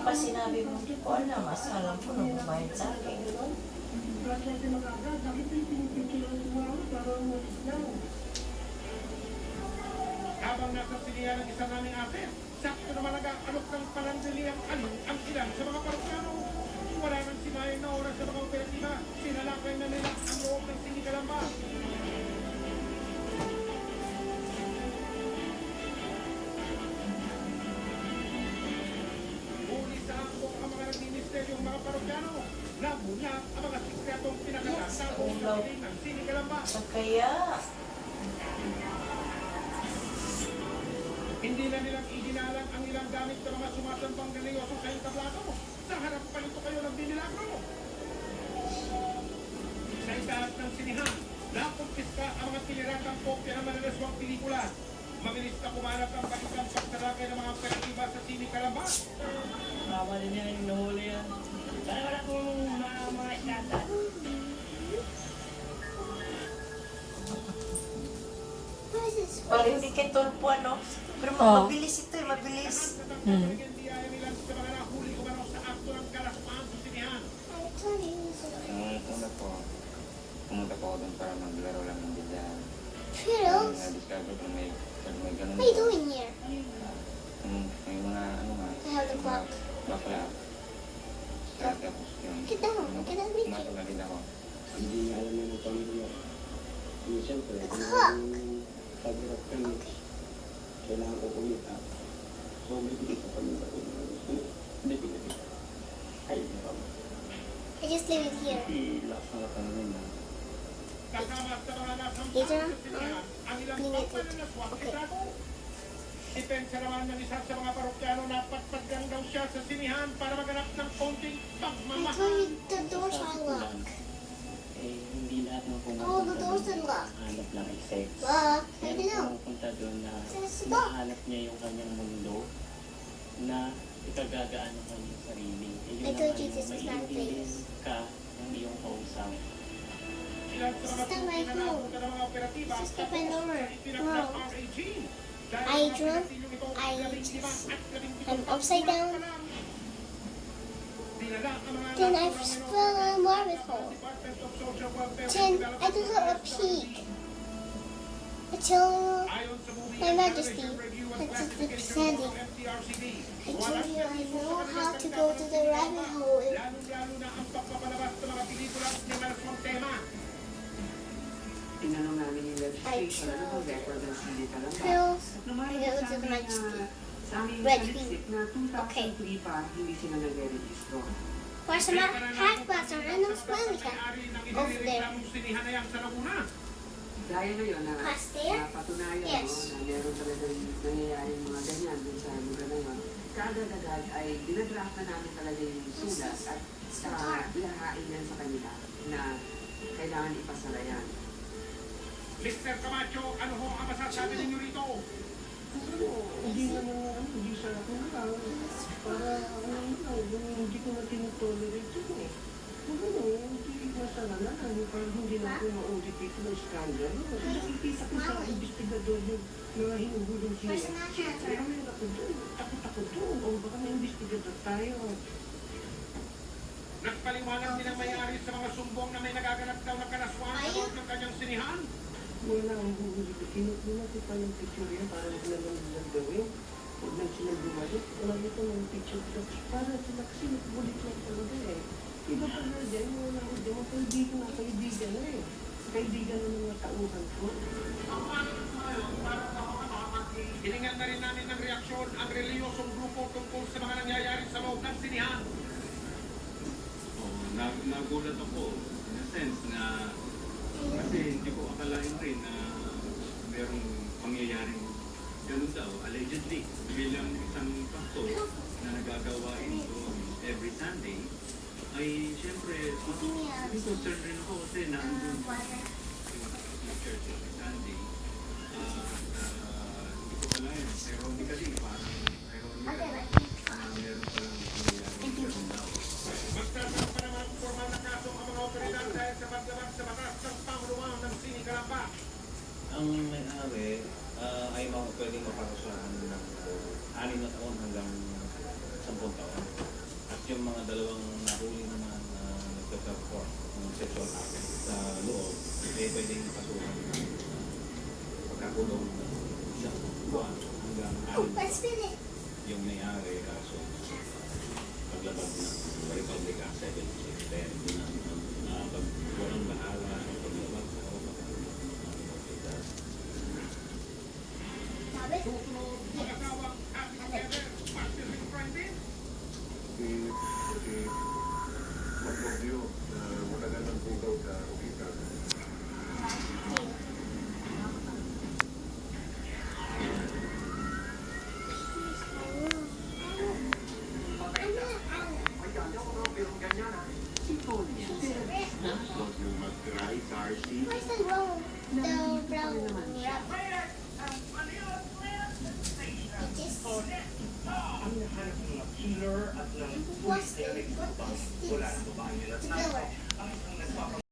pa sinabi mo, hindi ko alam. Mas alam ko nung bumayad sa akin. Habang nasa siniya ng isa naming ate, sakto naman nag-aalok ng palandali ang ilan sa mga parokyano. Wala nang simayang na oras sa mga operatiba, sinalakay na nila ang loob ng sinigalamba. Huli sa angkong ang mga nagministeryong mga parokyano. Nabunya ang mga sikretong pinakatatapos sa piling ng sinigalamba. Sa kaya, Hindi na nilang iginalang ang ilang gamit sa mga sumasambang religyoso sa entablado. Sa harap pa nito kayo ng binilagro. Sa itaas ng sinihan, nakumpiska ang mga tinirakang kopya ng malalaswang pelikula. Mabilis na kumanap ang balitang pagtalakay ng mga operatiba sa Sini Calamba. Bawal din yan yung nahuli yan. Sana wala kong mga iskatan. pag hindi kay tulpo, ano? Pero mabilis ito eh, mabilis. Sa mga nahuli ko sa akto ng kalaspahan sa sinihan. Pumunta po ako doon para maglaro lang ng bilyan. Fiddles? Na-discover ko may ganun. What are you doing here? May mga ano nga. I have the clock. Bakla. Tapos yung... Get down. Get down, Ricky. Pumasok na din ako. Hindi niya alam yung pamilya. Yung siyempre, A kung clock. pag-hirap kami, kailangan ko kumita. So, may pinita kami sa kanya. Hindi pinita. Ay, I just leave it here. ilakas na kami na. Kasama sa mga nasampan Later, sa sinihan, ang ilang clean it. pagpanalaswang Okay. itago. Depensa naman ng isa sa mga parokyano na patpaggang daw siya sa sinihan para maganap ng konting I pagmamahal. told you the doors are locked. Hindi lahat ng pumunta Oh, the doors are locked. hanap lang ay sex. Lock. I Meron don't know. pumupunta doon na Says lock. nahanap niya yung kanyang mundo na ikagagaan ng kanyang sarili. Eh, yun I told naman you yung this is not maiintindihan place. ka ng iyong kausap. Ilan sa mga This is my tunay na home. napunta ng mga operatiba This is tapos my lower sa ipinaklas room. RAG. I Dahil drew, mga pinatilyong ito, I 15 at 17 I'm upside down. pa lang. Dinala ang mga Then I naturang fell in a rabbit hole. Department of Social Welfare Then and I took a peek. Until Ayon sa movie My and Majesty, Television Review and that's the Classification Sandy. Board of MTRCB. I told you I know how to go to the rabbit hole. Lalong-lalo na ang pagpapalabas ng mga pelikula ng malaswang tema. Tinanong namin yung I legislation, ano tried. bang record ng hindi talaga. Pills. Lumayas I go sa to the amin Majesty. sa aming Red statistics na 2003 pa hindi sila nag-register. Where's my hack button and the smelly cat? May-ari ng Over there. inireklamong sinihan na yan sa Laguna. Gaya ngayon na Past there? napatunayan Yes. na meron talaga nangyayari mga ganyan dun sa lugar na yun. Kaagad-agad ay dinadraft na namin talaga yung sulat at lahain yan sa kanila na kailangan ipasara yan. Mr. Camacho, ano ho ang masasabi ninyo rito? Hindi naman hindi sa ako lang. Para hindi ko na tinutolerate yun eh. Hindi masalanan. Parang hindi na ako ma-audit dito ng scandal. Nakikita ko sa investigador yung mga hinugulong siya. Where's my hat? Pero meron ako doon. Takot-takot doon. O baka may investigador tayo. Nagpaliwanag din ang may-ari sa mga sumbong na may nagaganap daw na kalaswaan sa loob ng kanyang sinihan. Wala ang huhuli ko. Kinukuha ko pa yung picture yan para huwag na lang nilang gawin. Huwag lang silang bumalik. Wala nito ng picture ko. Para sila kasi nagbulit lang talaga eh. Iba pa na dyan, wala ko dyan. Kaibigan na, kaibigan na eh. Kaibigan na ng mga tauhan ko. Hiningan na rin namin ng reaksyon ang reliyosong grupo tungkol sa mga nangyayari sa loob ng sinihan. Nagulat ako in a sense na kasi hindi ko akalain rin na merong pangyayaring ganun daw, allegedly, bilang isang pastor na nagagawain ito every Sunday, ay siyempre, concerned rin ako kasi naandun yung church every Sunday. Hindi ko akalain, pero hindi kasi parang meron palang pangyayaring ganun daw. Magsasabi pa naman ang formal na kaso ang mga otoridad dahil sa pagdabag sa batas ng panguluan ng Sini Calamba. Ang may-ari ay pwedeng maparusahan ng 6 na taon hanggang 10 taon. yung mga dalawang nahuli naman na nagka-perform ng sexual act sa loob, pwedeng pasukan ng pagkakulong siya buwan hanggang Oh, let's spin it. yung may-ari kaso paglabag ng Republic Act 7610 yun ang pag walang bahala ng paglabag sa Sabi? Susunod, mag-asawang Abby Together, Pacific Friday. Magbogyo na matagal ng pugaw sa opital. Huwag yung mag-cry, Darcy. Where's the brown wrap? It is. Ang nahanap ng mga killer at ng What's the, what is this? wala ng babae nila. Together. Ang isang nagpapagawa